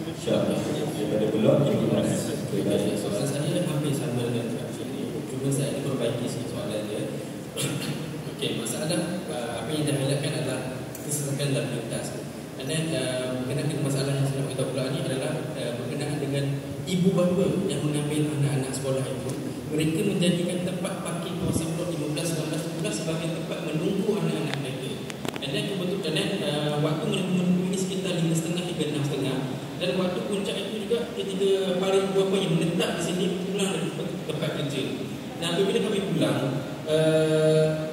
InsyaAllah. Daripada Bulog, ini Mas. Soalan saya hampir sama dengan ini. Cuma saya ada perbaiki sikit soalan dia. Okey, masalah apa yang dihighlightkan adalah kesesakan dalam lintas. Dan berkenaan dengan masalah yang saya nak kita pula ni adalah berkenaan dengan ibu bapa yang mengambil anak-anak sekolah itu. Mereka menjadikan tempat parking kawasan blok 15, 19, 17 sebagai tempat menunggu anak-anak mereka. Dan kebetulan waktu mereka menunggu ini sekitar 5.30 hingga 6.30. Dan waktu puncak itu juga ketika para ibu bapa yang menetap di sini pulang dari tempat kerja. Dan apabila kami pulang,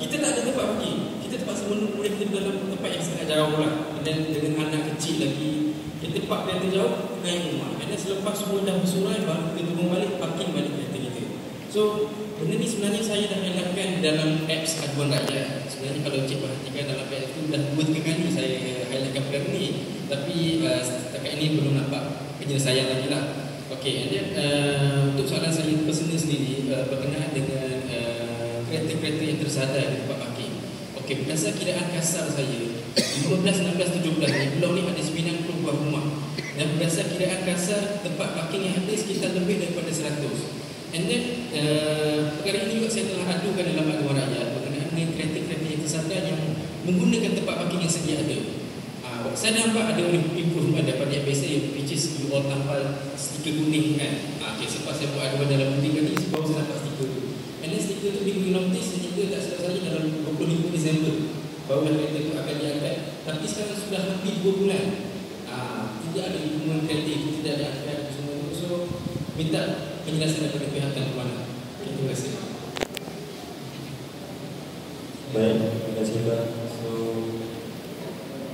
kita tak ada tempat parking. Kita terpaksa menunggu mereka di dalam tempat yang sangat jauh lah. Dan dengan anak kecil lagi, kita park kereta jauh naik rumah. Dan selepas semua dah bersurai, baru kita turun balik, parking balik kereta kita. So, benda ni sebenarnya saya dah highlightkan dalam apps aduan rakyat. Sebenarnya kalau cik perhatikan dalam apps itu dah 2-3 kali saya highlightkan perkara ni. Tapi setakat ini belum nampak penyelesaian lagi lah. Okey, and then untuk soalan saya personal sendiri berkenaan dengan kereta-kereta yang tersadar di tempat parking. Okey, berdasar kiraan kasar saya 15, 16, 17 ni blok ni ada 90 buah rumah. Dan berdasar kiraan kasar tempat parking yang ada sekitar lebih daripada 100. And then perkara ini juga saya telah adukan dalam aduan rakyat berkenaan dengan kereta-kereta yang tersadar yang menggunakan tempat parking yang sedia ada. Saya nampak ada improvement daripada yang biasa, which is you all tampal stiker kuning kan. Okay, sebab saya buat aduan dalam butik ni, sebab saya nampak stiker tu. And then stiker tu diberi notice sehingga tak silap saya dalam 25 Disember barulah kereta tu akan diangkat. Tapi sekarang sudah hampir 2 bulan tidak ada improvement kereta itu, tidak ada angkat semua itu. So minta penjelasan daripada pihak tuan mana. Okay, terima kasih. Baik, terima kasih Pak. So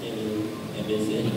ini yang biasa.